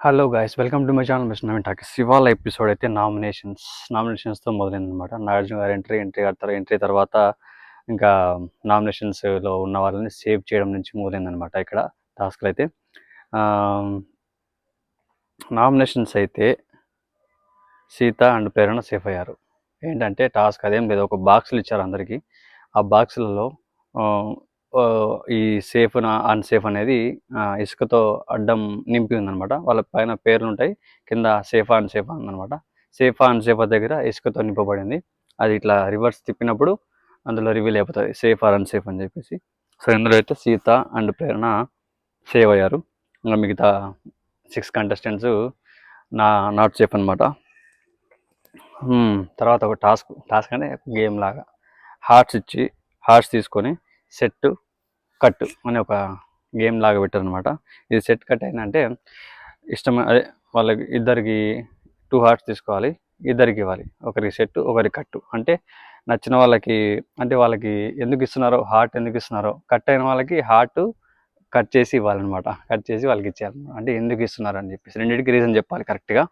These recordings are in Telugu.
Hello guys welcome to my channel mister Naveen talkies. ఇవాళ ఎపిసోడ్ అయితే నామినేషన్స్తో మొదలైందనమాట. నాగార్జున గారు ఎంట్రీ తర్వాత ఇంకా నామినేషన్స్లో ఉన్న వాళ్ళని సేవ్ చేయడం నుంచి మొదలైందనమాట. ఇక్కడ టాస్క్లు అయితే నామినేషన్స్ అయితే సీత అండ్ ప్రేరణ సేఫ్ అయ్యారు. ఏంటంటే టాస్క్ అదేం లేదు, ఒక బాక్సులు ఇచ్చారు అందరికీ. ఆ బాక్సులలో ఈ సేఫ్ అన్సేఫ్ అనేది ఇసుకతో అడ్డం నింపి ఉందనమాట. వాళ్ళ పైన పేర్లు ఉంటాయి, కింద సేఫా అన్సేఫా ఉందనమాట. సేఫా అన్సేఫా దగ్గర ఇసుకతో నింపబడింది. అది ఇట్లా రివర్స్ తిప్పినప్పుడు అందులో రివీల్ అయిపోతుంది సేఫ్ ఆర్ అన్సేఫ్ అని చెప్పేసి. సో ఇందులో అయితే సీత అండ్ ప్రేరణ సేవ్ అయ్యారు. ఇంకా మిగతా 6 కంటెస్టెంట్స్ నాట్ సేఫ్ అనమాట. తర్వాత ఒక టాస్క్ అంటే గేమ్ లాగా హార్ట్స్ తీసుకొని సెట్ కట్ అనే ఒక గేమ్ లాగా పెట్టారు అనమాట. ఇది సెట్ కట్ అంటే ఇష్టం, అదే వాళ్ళకి ఇద్దరికి 2 హార్ట్స్ తీసుకోవాలి, ఇద్దరికి ఇవ్వాలి, ఒకరికి సెట్ ఒకరికి కట్టు. అంటే నచ్చిన వాళ్ళకి, అంటే వాళ్ళకి ఎందుకు ఇస్తున్నారో, హార్ట్ ఎందుకు ఇస్తున్నారో, కట్ అయిన వాళ్ళకి హార్ట్ కట్ చేసి ఇవ్వాలన్నమాట. కట్ చేసి వాళ్ళకి ఇచ్చేయాలన్నమాట. అంటే ఎందుకు ఇస్తున్నారు అని చెప్పేసి రెండింటికి రీజన్ చెప్పాలి కరెక్ట్గా.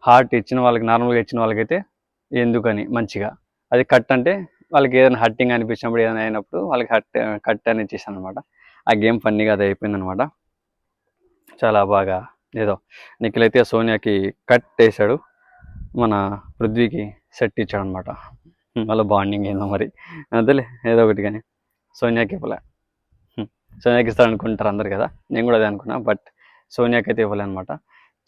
హార్ట్ ఇచ్చిన వాళ్ళకి, నార్మల్గా ఇచ్చిన వాళ్ళకైతే ఎందుకని మంచిగా, అది కట్ అంటే వాళ్ళకి ఏదైనా హట్టింగ్ అనిపించినప్పుడు, ఏదైనా అయినప్పుడు వాళ్ళకి కట్ అని ఇచ్చేసాను అనమాట. ఆ గేమ్ ఫన్నీగా అది అయిపోయింది అనమాట. చాలా బాగా ఏదో నిఖిల్ అయితే సోనియాకి కట్ వేసాడు, మన పృథ్వీకి సెట్ ఇచ్చాడు అనమాట. వాళ్ళ బాండింగ్ ఏందో మరి అదేలే, ఏదో ఒకటి. కానీ సోనియాకి ఇవ్వలే. సోనియాకి ఇస్తాడు అనుకుంటారు అందరు కదా, నేను కూడా అదే అనుకున్నా. బట్ సోనియాకి అయితే ఇవ్వలే అనమాట.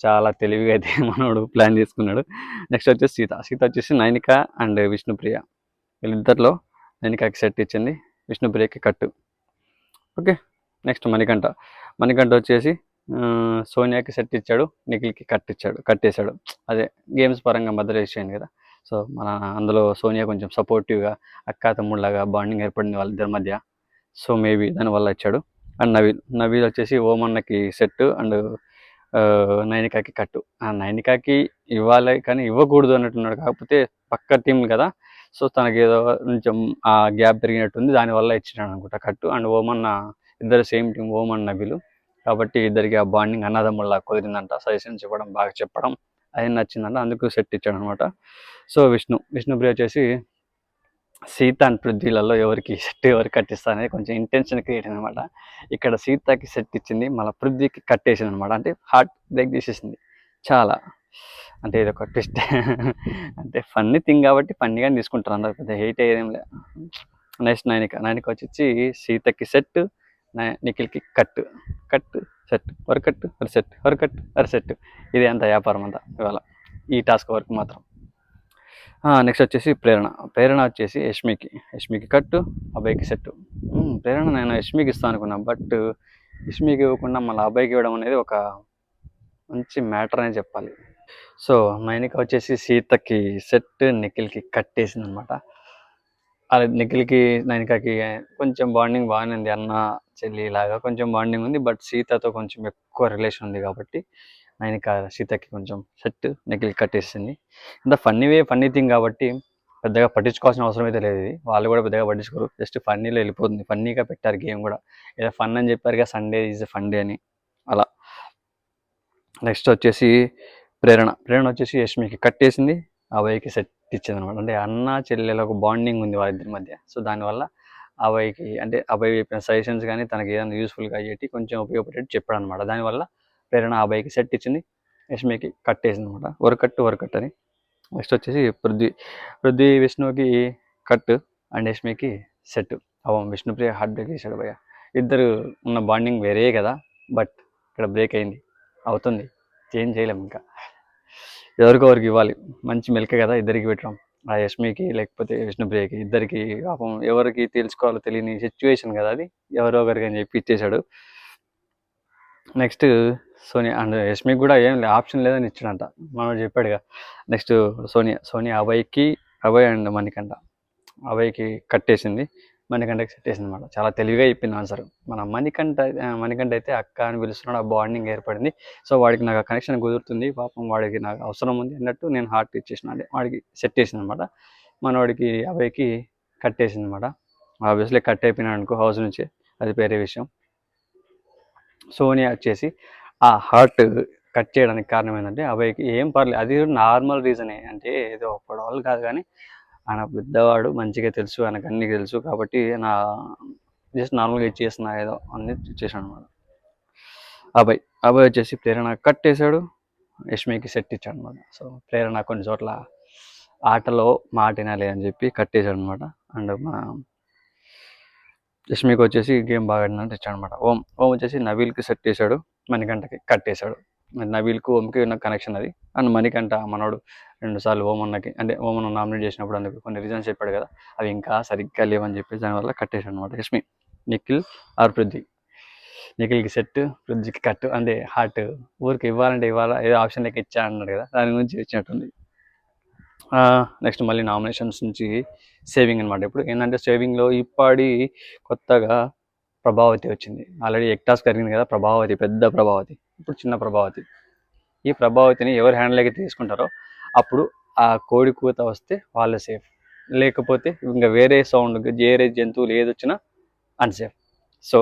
చాలా తెలివిగా అయితే మనోడు ప్లాన్ చేసుకున్నాడు. నెక్స్ట్ వచ్చేసి సీత వచ్చేసి నైనిక అండ్ విష్ణుప్రియ, వీళ్ళిద్దరిలో నైనికాకి సెట్ ఇచ్చింది, విష్ణుప్రియకి కట్టు. ఓకే. నెక్స్ట్ మణికంఠ వచ్చేసి సోనియాకి సెట్ ఇచ్చాడు, నిఖిల్కి కట్టేశాడు. అదే గేమ్స్ పరంగా మధ్యలో ఇచ్చేయండి కదా. సో మన అందులో సోనియా కొంచెం సపోర్టివ్గా అక్క తమ్ముళ్ళలాగా బాండింగ్ ఏర్పడింది వాళ్ళిద్దరి మధ్య. సో మేబీ దానివల్ల ఇచ్చాడు. అండ్ నవీల్ వచ్చేసి ఓమన్నకి సెట్ అండ్ నైనికాకి కట్టు. నైనికాకి ఇవ్వాలి కానీ ఇవ్వకూడదు అన్నట్టున్నాడు, కాకపోతే పక్క టీం కదా, సో తనకి ఏదో కొంచెం ఆ గ్యాప్ పెరిగినట్టుంది, దానివల్ల ఇచ్చినాడు అనుకుంటా కట్టు. అండ్ ఓమన్న ఇద్దరు సేమ్ టీం, ఓమన్ నవీలు, కాబట్టి ఇద్దరికి ఆ బాండింగ్ అన్నదమ్ముల్లా కుదిరిందంట. సజెషన్స్ ఇవ్వడం, బాగా చెప్పడం అది నచ్చిందంట, అందుకు సెట్ ఇచ్చాడు అనమాట. సో విష్ణుప్రియ వచ్చేసి సీత అండ్ పృథ్వీలలో ఎవరికి సెట్ ఎవరికి కట్టిస్తా అనేది కొంచెం ఇంటెన్షన్ క్రియేట్ అనమాట. ఇక్కడ సీతకి సెట్ ఇచ్చింది, మళ్ళీ పృథ్వీకి కట్టేసింది అనమాట. అంటే హార్ట్ బ్రేక్ చేసేసింది చాలా. అంటే ఇది ఒక ట్విస్ట్. అంటే ఫన్నీ థింగ్ కాబట్టి ఫన్నీగా తీసుకుంటారు అందరు, పెద్ద హెయిట్ అయ్యేదేం లేదు. నెక్స్ట్ నైనిక వచ్చి సీతకి సెట్, నిఖిల్కి కట్టు సెట్, వరకు సెట్. ఇది అంత వ్యాపారం అంతా ఇవాళ ఈ టాస్క్ వరకు మాత్రం. నెక్స్ట్ వచ్చేసి ప్రేరణ వచ్చేసి యష్మికి కట్టు, అబ్బాయికి సెట్. ప్రేరణ నేను యష్మికి ఇస్తాను అనుకున్నా, బట్ యష్మికి ఇవ్వకుండా మళ్ళీ అబ్బాయికి ఇవ్వడం అనేది ఒక మంచి మ్యాటర్ అని చెప్పాలి. సో నైనిక వచ్చేసి సీతకి సెట్, నిఖిల్కి కట్టేసింది అనమాట. అది నిఖిల్కి నైనికకి కొంచెం బాండింగ్ బాగానే ఉంది, అన్న చెల్లి లాగా కొంచెం బాండింగ్ ఉంది. బట్ సీతతో కొంచెం ఎక్కువ రిలేషన్ ఉంది కాబట్టి నైనిక సీతకి కొంచెం సెట్, నిఖిల్కి కట్టేసింది. ఇంత ఫన్నీ థింగ్ కాబట్టి పెద్దగా పట్టించుకోవాల్సిన అవసరం అయితే లేదు. ఇది వాళ్ళు కూడా పెద్దగా పట్టించుకోరు, జస్ట్ ఫన్నీలో వెళ్ళిపోతుంది. ఫన్నీగా పెట్టారు గేమ్ కూడా, ఏదో ఫన్ అని చెప్పారుగా, సండే ఈజ్ ఫన్ డే అని అలా. నెక్స్ట్ వచ్చేసి ప్రేరణ వచ్చేసి యష్మికి కట్టేసింది, అభయ్కి సెట్ ఇచ్చింది అనమాట. అంటే అన్న చెల్లెల ఒక బాండింగ్ ఉంది వాళ్ళిద్దరి మధ్య. సో దానివల్ల అభయ్కి, అంటే అభయ్ చెప్పిన సజెషన్స్ కానీ తనకి ఏదైనా యూస్ఫుల్గా అయ్యేటి కొంచెం ఉపయోగపడేది చెప్పాడు అనమాట. దానివల్ల ప్రేరణ అభయ్కి సెట్ ఇచ్చింది, యష్మికి కట్టేసింది అనమాట. వరకట్టు అని. నెక్స్ట్ వచ్చేసి పృథ్వీ విష్ణుకి కట్ అండ్ యష్మికి సెట్. విష్ణుప్రియ హార్ట్ బ్రేక్ చేశాడు భయ్య. ఇద్దరు ఉన్న బాండింగ్ వేరే కదా, బట్ ఇక్కడ బ్రేక్ అయింది, అవుతుంది, చేంజ్ చేయలేము. ఇంకా ఎవరికి ఇవ్వాలి, మంచి మెల్కే కదా ఇద్దరికి పెట్టడం, ఆ యష్మికి లేకపోతే విష్ణుప్రియకి, ఇద్దరికి పాపం ఎవరికి తెలుసుకోవాలో తెలియని సిచ్యువేషన్ కదా అది, ఎవరో ఒకరికి అని చెప్పి ఇచ్చేశాడు. నెక్స్ట్ సోనియా అండ్ యష్మికి కూడా ఏం ఆప్షన్ లేదని ఇచ్చాడంట, మనోడు చెప్పాడుగా. నెక్స్ట్ సోనియా అభయ్ అండ్ అభయ్కి కట్టేసింది, మణికంఠకి సెట్ వేసింది అనమాట. చాలా తెలివిగా చెప్పింది ఆన్సర్. మన మణికంఠ అయితే అక్క అని పిలుస్తున్నాడు, ఆ బాండింగ్ ఏర్పడింది. సో వాడికి నాకు ఆ కనెక్షన్ కుదురుతుంది, పాపం వాడికి నాకు అవసరం ఉంది అన్నట్టు నేను హార్ట్ ఇచ్చేసిన, అంటే వాడికి సెట్ వేసింది అనమాట. మనవాడికి అభయ్కి కట్టేసింది అనమాట. ఆబ్వియస్లీ కట్ అయిపోయినాడు అనుకో హౌస్ నుంచి, అది వేరే విషయం. సోనియా వచ్చేసి ఆ హార్ట్ కట్ చేయడానికి కారణం ఏంటంటే అబ్బాయికి ఏం పర్లేదు, అది నార్మల్ రీజనే, అంటే ఏదో ఒక్కడవాళ్ళు కాదు కానీ ఆయన పెద్దవాడు, మంచిగా తెలుసు, ఆయనకు అన్నీ తెలుసు కాబట్టి నా జస్ట్ నార్మల్గా ఇచ్చేసిన ఏదో అన్ని ఇచ్చేసాడు అనమాట. అబ్బాయి వచ్చేసి ప్రేరణ కట్టేశాడు, యష్మికి సెట్ ఇచ్చాడు అనమాట. సో ప్రేరణ కొన్ని చోట్ల ఆటలో మాట వినాలి అని చెప్పి కట్టేశాడు అనమాట. అండ్ మన యష్మికి వచ్చేసి గేమ్ బాగా ఆడినట్టు ఇచ్చాడు అనమాట. ఓం వచ్చేసి నవీల్కి సెట్ చేశాడు, మణికంఠకి కట్టేశాడు. నవీల్కు ఓంకి ఉన్న కనెక్షన్ అది. అండ్ మణికంఠ మనోడు 2 సార్లు ఓమన్నకి, అంటే ఓమన్న నామినేట్ చేసినప్పుడు అందుకు కొన్ని రీజన్స్ చెప్పాడు కదా, అవి ఇంకా సరిగ్గా లేవని చెప్పి దానివల్ల కట్టేశాడు అనమాట. యష్మి, నిఖిల్ ఆర్ పృథ్వీ. నిఖిల్కి సెట్, పృథ్వీకి కట్టు, అంటే హార్ట్ ఊరికి ఇవ్వాలంటే ఇవ్వాలా, ఏదో ఆప్షన్ లెక్క ఇచ్చా అన్నాడు కదా, దాని గురించి ఇచ్చినట్టుంది. నెక్స్ట్ మళ్ళీ నామినేషన్స్ నుంచి సేవింగ్ అనమాట. ఇప్పుడు ఏంటంటే సేవింగ్లో ఇప్పటి కొత్తగా ప్రభావతి వచ్చింది. ఆల్రెడీ ఎక్టాస్ జరిగింది కదా, ప్రభావతి, పెద్ద ప్రభావతి, ఇప్పుడు చిన్న ప్రభావతి. ఈ ప్రభావతిని ఎవరు హ్యాండ్లోకి తీసుకుంటారో అప్పుడు ఆ కోడి కూత వస్తే వాళ్ళే సేఫ్, లేకపోతే ఇంకా వేరే సౌండ్, వేరే జంతువులు ఏది వచ్చినా అన్సేఫ్. సో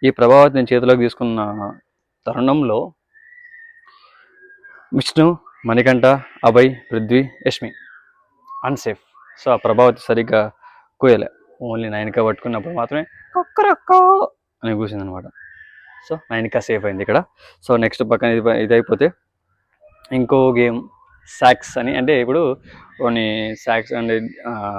ఈ ప్రభావతిని చేతిలోకి తీసుకున్న తరుణంలో విష్ణు, మణికంఠ, అభయ్, పృథ్వీ, యష్మి అన్సేఫ్. సో ఆ ప్రభావతి సరిగ్గా కూయలే, ఓన్లీ నైనిక పట్టుకున్నప్పుడు మాత్రమే కొక్కరక్కో అని కూర్చుంది అనమాట. సో నైనిక సేఫ్ అయింది ఇక్కడ. సో నెక్స్ట్ పక్కన ఇది అయిపోతే ఇంకో గేమ్ సాక్స్ అని, అంటే ఇప్పుడు కొన్ని సాక్స్ అంటే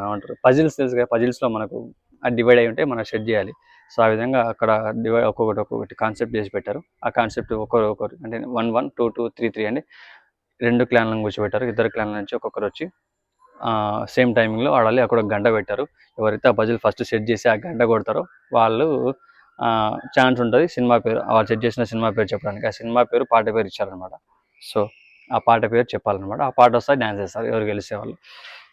ఏమంటారు, పజిల్స్ తెలుసు కదా, పజిల్స్లో మనకు అది డివైడ్ అయి ఉంటే మనం సెట్ చేయాలి. సో ఆ విధంగా అక్కడ డివైడ్ ఒక్కొక్కటి కాన్సెప్ట్ చేసి పెట్టారు. ఆ కాన్సెప్ట్ ఒకరు అంటే 1 1 2 2 3 3 అని 2 క్లాన్లను కూర్చోబెట్టారు. 2 క్లాన్ల నుంచి ఒక్కొక్కరు వచ్చి సేమ్ టైమింగ్లో ఆడాలి. అక్కడ ఒక గంట పెట్టారు. ఎవరైతే ఆ పజిల్ ఫస్ట్ సెట్ చేసి ఆ గంట కొడతారో వాళ్ళు ఛాన్స్ ఉంటుంది సినిమా పేరు, వాళ్ళు సెట్ చేసిన సినిమా పేరు చెప్పడానికి. ఆ సినిమా పేరు, పాట పేరు ఇచ్చారనమాట. సో ఆ పాట పేరు చెప్పాలన్నమాట. ఆ పాట వస్తే డ్యాన్స్ చేస్తారు ఎవరు గెలిచేవాళ్ళు.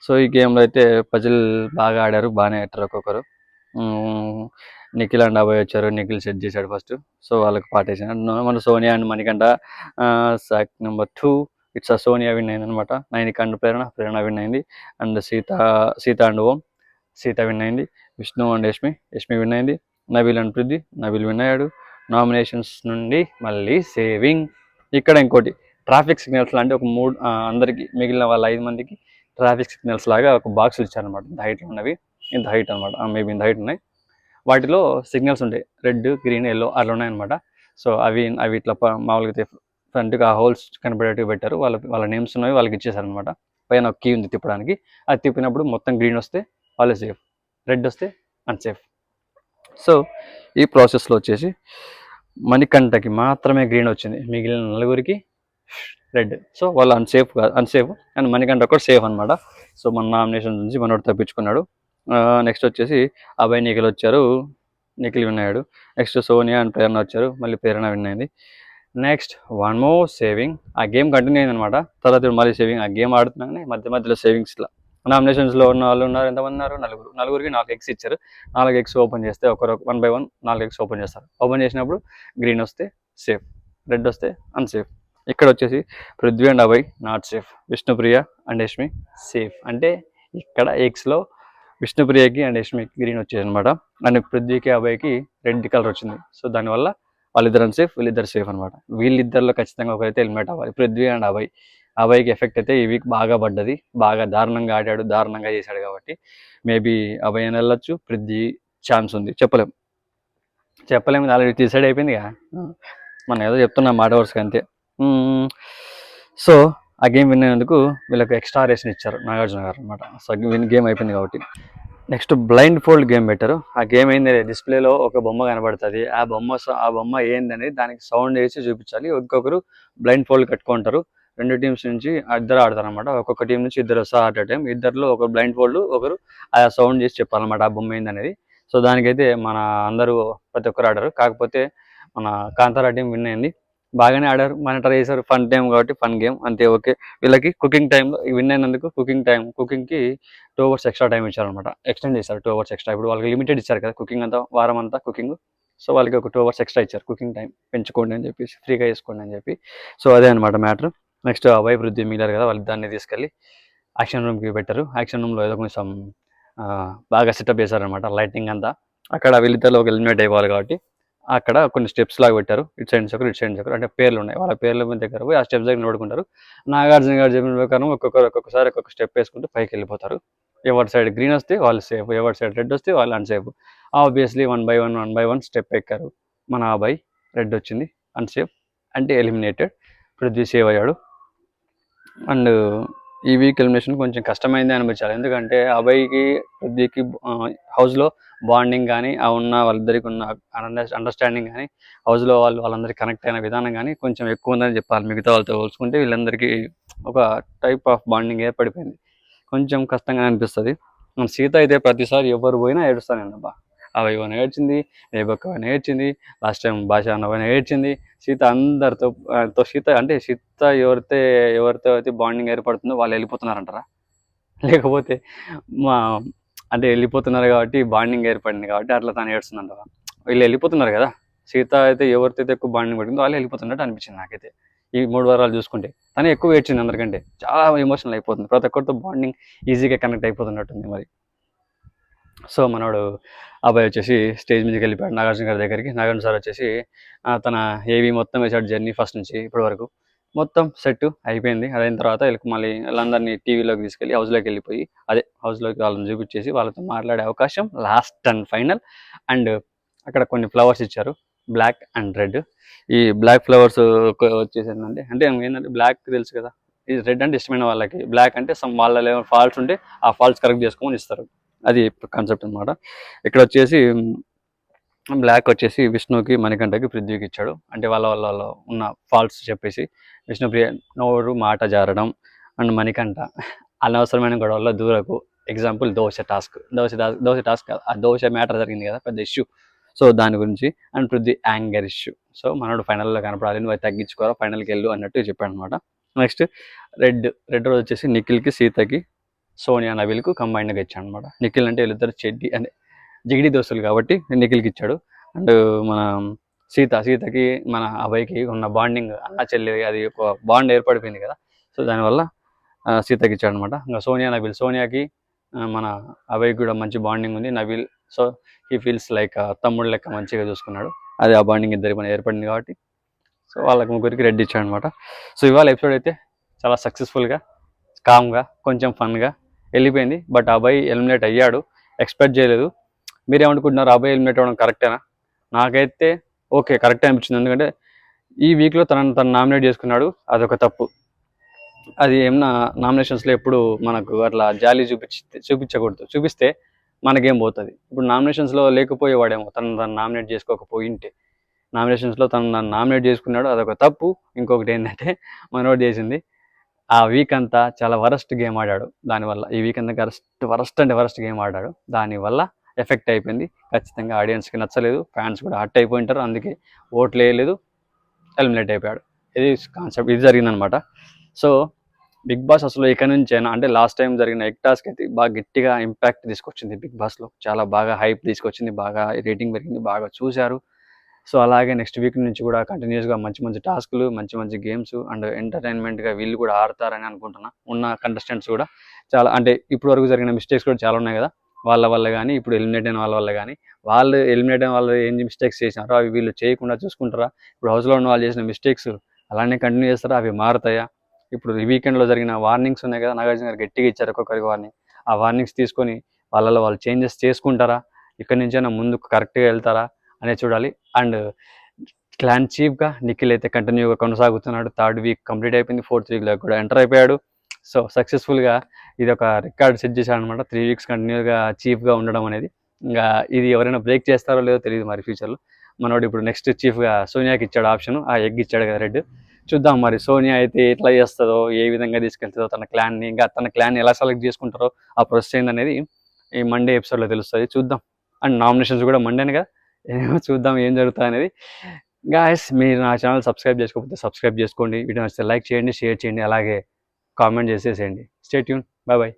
సో ఈ గేమ్లో అయితే పజిల్ బాగా ఆడారు, బాగానే ఆడారు ఒక్కొక్కరు. నిఖిల్ అండ్ అభయ్ వచ్చారు, నిఖిల్ సెట్ చేశాడు ఫస్ట్. సో వాళ్ళకి పాట వేసాను. మన సోనియా అండ్ మణికంఠ సాక్ నెంబర్ 2 ఇట్స్ సోనియా విన్ అయింది అనమాట. నైనిక అండ్ ప్రేరణ విన్ అయింది. And Seetha and Om, Seetha win అయింది. విష్ణు అండ్ యష్మి విన్ అయింది. నవీల్ అండ్ పృథ్వీ, నవీల్ విన్ అయ్యాడు. నామినేషన్స్ నుండి మళ్ళీ సేవింగ్. ఇక్కడ ఇంకోటి ట్రాఫిక్ సిగ్నల్స్ లాంటి ఒక 3 అందరికి మిగిలిన వాళ్ళ 5 మందికి ట్రాఫిక్ సిగ్నల్స్ లాగా ఒక బాక్స్ ఇచ్చారనమాట. ఇంత హైట్లో ఉన్నవి, ఇంత హైట్ అనమాట, మేబీ ఇంత హైట్ ఉన్నాయి. వాటిలో సిగ్నల్స్ ఉంటాయి, రెడ్, గ్రీన్, ఎల్లో అట్లా ఉన్నాయన్నమాట. సో అవి ఇట్లా మామూలుగా ఫ్రంట్గా హోల్స్ కనపడేటివి పెట్టారు. వాళ్ళ నేమ్స్ ఉన్నవి వాళ్ళకి ఇచ్చేసారనమాట. పైన ఒక కీ ఉంది తిప్పడానికి, అది తిప్పినప్పుడు మొత్తం గ్రీన్ వస్తే వాళ్ళే సేఫ్, రెడ్ వస్తే అన్సేఫ్. సో ఈ ప్రాసెస్లో వచ్చేసి మణికంఠకి మాత్రమే గ్రీన్ వచ్చింది, మిగిలిన నలుగురికి రెడ్. సో వాళ్ళు అన్సేఫ్ అండ్ మణికంఠ కూడా సేఫ్ అనమాట. సో మన నామినేషన్ నుంచి మనోడు తప్పించుకున్నాడు. నెక్స్ట్ వచ్చేసి అభయ్, నిఖిల్ వచ్చారు, నిఖిల్ విన్ అయ్యాడు. నెక్స్ట్ సోనియా అండ్ ప్రేరణ వచ్చారు, మళ్ళీ ప్రేరణ విన్ అయింది. Next 1 more saving. ఆ గేమ్ కంటిన్యూ అయింది అనమాట. తర్వాత మళ్ళీ సేవింగ్, ఆ గేమ్ ఆడుతున్నాగానే మధ్యలో సేవింగ్స్లో నామినేషన్స్లో ఉన్న వాళ్ళు ఉన్నారు. ఎంతమంది ఉన్నారు? నలుగురికి 4 ఎగ్స్ ఇచ్చారు. 4 ఎగ్స్ ఓపెన్ చేస్తే ఒకరు 1 by 1 4 ఎగ్స్ ఓపెన్ చేస్తారు. ఓపెన్ చేసినప్పుడు గ్రీన్ వస్తే సేఫ్, రెడ్ వస్తే అన్సేఫ్. ఇక్కడ వచ్చేసి Prithvi and Abhay not safe, Vishnupriya and Yashmi safe. అంటే ఇక్కడ ఎగ్స్లో విష్ణుప్రియకి అండ్ యష్మికి గ్రీన్ వచ్చేది అనమాట. అండ్ పృథ్వీకి అభయ్కి రెడ్ కలర్ వచ్చింది. సో దానివల్ల వాళ్ళిద్దరు అన్సేఫ్, వీళ్ళిద్దరు సేఫ్ అనమాట. వీళ్ళిద్దరిలో ఖచ్చితంగా ఒకరైతే హెల్మెట్ అవ్వాలి, పృథ్వీ అండ్ అభయ్కి ఎఫెక్ట్ అయితే ఈ వీక్ బాగా పడ్డది, బాగా దారుణంగా ఆడాడు, దారుణంగా చేశాడు కాబట్టి మేబీ అభయ్ అని వెళ్ళొచ్చు, పృథ్వీ ఛాన్స్ ఉంది, చెప్పలేము ఆల్రెడీ డిసైడ్ అయిపోయిందిగా. మనం ఏదో చెప్తున్నాం మాట వరుసగా అంతే. సో ఆ గేమ్ విన్ అయినందుకు వీళ్ళకి ఎక్స్ట్రా రేషన్ ఇచ్చారు నాగార్జున గారు అనమాట. సో గేమ్ అయిపోయింది కాబట్టి నెక్స్ట్ బ్లైండ్ ఫోల్డ్ గేమ్ పెట్టారు. ఆ గేమ్ ఏంది, డిస్ప్లేలో ఒక బొమ్మ కనబడుతుంది, ఆ బొమ్మ ఏందనేది దానికి సౌండ్ వేసి చూపించాలి. ఇంకొకరు బ్లైండ్ ఫోల్డ్ కట్టుకుంటారు. 2 టీమ్స్ నుంచి ఇద్దరు ఆడతారు అనమాట. ఒక్కొక్క టీం నుంచి ఇద్దరు వస్తారు అట్ టైం. ఇద్దరిలో ఒకరు బ్లైండ్ ఫోల్డ్, ఒకరు ఆ సౌండ్ చేసి చెప్పాలన్నమాట ఆ బొమ్మ ఏందనేది. సో దానికైతే మన అందరూ ప్రతి ఒక్కరు ఆడారు. కాకపోతే మన కాంతారా టీం విన్ అయింది, బాగానే ఆడారు, మానిటర్ చేశారు. ఫన్ టైం కాబట్టి ఫన్ గేమ్ అంతే, ఓకే. వీళ్ళకి కుకింగ్ టైంలో విన్ అయినందుకు కుకింగ్కి 2 hours ఎక్స్ట్రా టైం ఇచ్చారనమాట, ఎక్స్టెండ్ చేశారు 2 hours ఎక్స్ట్రా. ఇప్పుడు వాళ్ళకి లిమిటెడ్ ఇచ్చారు కదా కుకింగ్ అంతా, వారం అంతా కుకింగ్. సో వాళ్ళకి ఒక 2 hours ఎక్స్ట్రా ఇచ్చారు, కుకింగ్ టైం పెంచుకోండి అని చెప్పేసి, ఫ్రీగా చేసుకోండి అని చెప్పి. సో అదే అనమాట మ్యాటర్. నెక్స్ట్ అభయ్, పృథ్వీ మిగిలారు కదా, వాళ్ళు దాన్ని తీసుకెళ్ళి యాక్షన్ రూమ్కి పెట్టారు. యాక్షన్ రూమ్లో ఏదో కొంచెం బాగా సెటప్ చేశారనమాట, లైటింగ్ అంతా. అక్కడ వీళ్ళిద్దరిలో ఒక హెల్మెట్ అయిపోవాలి కాబట్టి అక్కడ కొన్ని స్టెప్స్ లాగా పెట్టారు, ఇటు సైడ్ నుంచి ఒకరు ఇటు సైడ్ నుంచి ఒకరు, అంటే పేర్లు ఉన్నాయి, వాళ్ళ పేర్ల మీద దగ్గర పోయి ఆ స్టెప్స్ దగ్గర నిలబడుకుంటారు. నాగార్జున గారు చెప్పిన ప్రకారం ఒక్కొక్కసారి ఒక్కొక్క స్టెప్ వేసుకుంటూ పైకి వెళ్ళిపోతారు. ఎవరి సైడ్ గ్రీన్ వస్తే వాళ్ళు సేఫ్, ఎవరి సైడ్ రెడ్ వస్తే వాళ్ళు అన్సేఫ్. ఆబ్వియస్లీ 1 by 1 స్టెప్ ఎక్కారు. మన అబ్బాయి రెడ్ వచ్చింది, అన్సేఫ్, అంటే ఎలిమినేటెడ్. పృథ్వీ సేవ్ అయ్యాడు. అండ్ ఈ వీక్ ఎలిమినేషన్ కొంచెం కష్టమైంది అనిపించాలి, ఎందుకంటే అభయ్కి పృథ్వీకి హౌస్లో బాండింగ్ కానీ ఆ ఉన్న వాళ్ళిద్దరికి ఉన్న అండర్స్టాండింగ్ కానీ హౌస్లో వాళ్ళందరికీ కనెక్ట్ అయిన విధానం కానీ కొంచెం ఎక్కువ ఉందని చెప్పాలి. మిగతా వాళ్ళతో పోల్చుకుంటే వీళ్ళందరికీ ఒక టైప్ ఆఫ్ బాండింగ్ ఏర్పడిపోయింది. కొంచెం కష్టంగా అనిపిస్తుంది. సీత అయితే ప్రతిసారి ఎవరు పోయినా ఏడుస్తానండి అబ్బా. అవి పోయినా ఏడ్చింది, రేబక్క పోయినా ఏడ్చింది, లాస్ట్ టైం భాష అన్న పోయినా ఏడ్చింది. సీత అందరితో సీత ఎవరితో అయితే బాండింగ్ ఏర్పడుతుందో వాళ్ళు వెళ్ళిపోతున్నారంటారా, లేకపోతే మా అంటే వెళ్ళిపోతున్నారు కాబట్టి బాండింగ్ ఏర్పడింది కాబట్టి అట్లా తను ఏడుస్తుందంటారా? వీళ్ళు వెళ్ళిపోతున్నారు కదా, సీత అయితే ఎవరితో అయితే ఎక్కువ బాండింగ్ పడిందో వాళ్ళు వెళ్ళిపోతున్నట్టు అనిపించింది నాకైతే. ఈ 3 వారాలు చూసుకుంటే తనే ఎక్కువ ఏడ్చింది అందరికంటే, చాలా ఎమోషనల్ అయిపోతుంది, ప్రతి ఒక్కరితో బాండింగ్ ఈజీగా కనెక్ట్ అయిపోతున్నట్టుంది మరి. సో మనోడు అబ్బాయి వచ్చేసి స్టేజ్ మీదకి వెళ్ళిపోయాడు నాగార్జున గారి దగ్గరికి. నాగార్జున సార్ వచ్చేసి తన ఏవి మొత్తం వేసాడు, జర్నీ ఫస్ట్ నుంచి ఇప్పటి వరకు మొత్తం సెట్ అయిపోయింది. అదైన తర్వాత వీళ్ళకి మళ్ళీ వాళ్ళందరినీ టీవీలోకి తీసుకెళ్ళి హౌస్లోకి వెళ్ళిపోయి హౌస్లోకి వాళ్ళని చూపించేసి వాళ్ళతో మాట్లాడే అవకాశం లాస్ట్ అండ్ ఫైనల్. అండ్ అక్కడ కొన్ని ఫ్లవర్స్ ఇచ్చారు, బ్లాక్ అండ్ రెడ్. ఈ బ్లాక్ ఫ్లవర్స్ వచ్చేసి అంటే ఏంటంటే బ్లాక్ తెలుసు కదా, ఈ రెడ్ అంటే ఇష్టమైన వాళ్ళకి, బ్లాక్ అంటే సమ్ వాళ్ళ ఫాల్ట్స్ ఉంటే ఆ ఫాల్ట్స్ కరెక్ట్ చేసుకోమని ఇస్తారు. అది కాన్సెప్ట్ అనమాట. ఇక్కడ వచ్చేసి బ్లాక్ వచ్చేసి విష్ణుకి, మణికంఠకి, పృథ్వీకి ఇచ్చాడు. అంటే వాళ్ళ ఉన్న ఫాల్ట్స్ చెప్పేసి విష్ణుప్రియ నోరు మాట జారడం, అండ్ మణికంఠ అనవసరమైన గొడవల్లో దూరకు. ఎగ్జాంపుల్ దోశ టాస్క్ కాదు, ఆ దోశ మ్యాటర్ జరిగింది కదా పెద్ద ఇష్యూ, సో దాని గురించి. And Prithvi anger issue, so మనోడు ఫైనల్లో కనపడాలి, నువ్వు తగ్గించుకోరా, ఫైనల్కి వెళ్ళు అన్నట్టు చెప్పాడు అనమాట. నెక్స్ట్ రెడ్ రోజు వచ్చేసి నిఖిల్కి, సీతకి, సోనియా, నబీల్కు కంబైన్డ్గా ఇచ్చాడు అనమాట. నిఖిల్ అంటే వీళ్ళిద్దరు జిగిడి దోస్తులు కాబట్టి నిఖిల్కి ఇచ్చాడు. అండ్ మన సీతకి మన అభయ్కి ఉన్న బాండింగ్ అన్న చెల్లి, అది ఒక బాండ్ ఏర్పడిపోయింది కదా, సో దానివల్ల సీతకి ఇచ్చాడు అనమాట. ఇంకా సోనియాకి మన అభయ్కి కూడా మంచి బాండింగ్ ఉంది. Nabeel so he feels like తమ్ముడు లెక్క మంచిగా చూసుకున్నాడు, అది ఆ బాండింగ్ ఇద్దరికి మన ఏర్పడింది కాబట్టి సో వాళ్ళకి ముగ్గురికి రెడ్ ఇచ్చాడు అనమాట. సో ఇవాళ ఎపిసోడ్ అయితే చాలా సక్సెస్ఫుల్గా, కామ్గా, కొంచెం ఫన్గా వెళ్ళిపోయింది. బట్ అబ్బాయి ఎలిమినేట్ అయ్యాడు, ఎక్స్పెక్ట్ చేయలేదు. మీరేమనుకుంటున్నారు, అబ్బాయి ఎలిమినేట్ అవ్వడం కరెక్టేనా? నాకైతే ఓకే కరెక్టే అనిపించింది, ఎందుకంటే ఈ వీక్లో తను నామినేట్ చేసుకున్నాడు, అదొక తప్పు. అది ఏమన్నా నామినేషన్స్లో ఎప్పుడు మనకు అట్లా జాలీ చూపించకూడదు, చూపిస్తే మనకేం పోతుంది. ఇప్పుడు నామినేషన్స్లో లేకపోయేవాడేమో, తను నామినేట్ చేసుకోకపోయింటే. నామినేషన్స్లో తను నామినేట్ చేసుకున్నాడు, అదొక తప్పు. ఇంకొకటి ఏంటంటే మనోడు చేసింది ఆ వీక్ అంతా చాలా వరస్ట్ గేమ్ ఆడాడు, దానివల్ల ఈ వీక్ అంతా వరస్ట్ గేమ్ ఆడాడు, దానివల్ల ఎఫెక్ట్ అయిపోయింది. ఖచ్చితంగా ఆడియన్స్కి నచ్చలేదు, ఫ్యాన్స్ కూడా హర్ట్ అయిపోయి ఉంటారు, అందుకే ఓట్లు వేయలేదు, ఎలిమినేట్ అయిపోయాడు. ఇది కాన్సెప్ట్, ఇది జరిగిందనమాట. సో బిగ్ బాస్ అసలు ఇక నుంచైనా, అంటే లాస్ట్ టైం జరిగిన ఎగ్ టాస్క్ అయితే బాగా గట్టిగా ఇంపాక్ట్ తీసుకొచ్చింది బిగ్ బాస్లో, చాలా బాగా హైప్ తీసుకొచ్చింది, బాగా రేటింగ్ పెరిగింది, బాగా చూశారు. సో అలాగే నెక్స్ట్ వీక్ నుంచి కూడా కంటిన్యూస్గా మంచి టాస్క్లు, మంచి గేమ్స్ అండ్ ఎంటర్టైన్మెంట్గా వీళ్ళు కూడా ఆడతారని అనుకుంటున్నా. ఉన్న కంటెస్టెంట్స్ కూడా చాలా, అంటే ఇప్పుడు వరకు జరిగిన మిస్టేక్స్ కూడా చాలా ఉన్నాయి కదా, వాళ్ళ వల్ల కానీ ఇప్పుడు ఎలిమినేట్ అయిన వాళ్ళ వల్ల కానీ, వాళ్ళు ఎలిమినేట్ అయిన వాళ్ళు ఏం మిస్టేక్స్ చేసినారో అవి వీళ్ళు చేయకుండా చూసుకుంటారా? ఇప్పుడు హౌస్లో ఉన్న వాళ్ళు చేసిన మిస్టేక్స్ అలానే కంటిన్యూ చేస్తారా? అవి మారుతాయా? ఇప్పుడు ఈ వీకెండ్లో జరిగిన వార్నింగ్స్ ఉన్నాయి కదా, నాగార్జున గారు గట్టిగా ఇచ్చారు ఒక్కొక్కరికి వార్నింగ్, ఆ వార్నింగ్స్ తీసుకొని వాళ్ళు చేంజెస్ చేసుకుంటారా? ఇక్కడి నుంచైనా ముందుకు కరెక్ట్గా వెళ్తారా అనేది చూడాలి. అండ్ క్లాన్ చీఫ్గా నిఖిల్ అయితే కంటిన్యూగా కొనసాగుతున్నాడు, 3rd వీక్ కంప్లీట్ అయిపోయింది, 4th వీక్లో కూడా ఎంటర్ అయిపోయాడు. సో సక్సెస్ఫుల్గా ఇది ఒక రికార్డ్ సెట్ చేశాడు అనమాట, 3 వీక్స్ కంటిన్యూగా చీఫ్గా ఉండడం అనేది. ఇంకా ఇది ఎవరైనా బ్రేక్ చేస్తారో లేదో తెలియదు మరి ఫ్యూచర్లో. మనోడు ఇప్పుడు నెక్స్ట్ చీఫ్గా సోనియాకి ఇచ్చాడు ఆప్షన్, ఆ ఎగ్ ఇచ్చాడు కదా రెడ్. చూద్దాం మరి సోనియా అయితే ఎట్లా చేస్తుందో, ఏ విధంగా తీసుకెళ్తుందో తన క్లాన్ని, ఇంకా తన క్లాన్ని ఎలా సెలెక్ట్ చేసుకుంటారో ఆ ప్రాసెస్ ఏందనేది ఈ మండే ఎపిసోడ్లో తెలుస్తుంది, చూద్దాం. అండ్ నామినేషన్స్ కూడా మండేనే కదా, చూద్దాం ఏం జరుగుతుంది అనేది. గాయస్ మీరు నా ఛానల్ సబ్స్క్రైబ్ చేసుకోకపోతే సబ్స్క్రైబ్ చేసుకోండి, వీడియో నచ్చితే లైక్ చేయండి, షేర్ చేయండి, అలాగే కామెంట్ చేసేసేయండి. Stay tune, bye bye.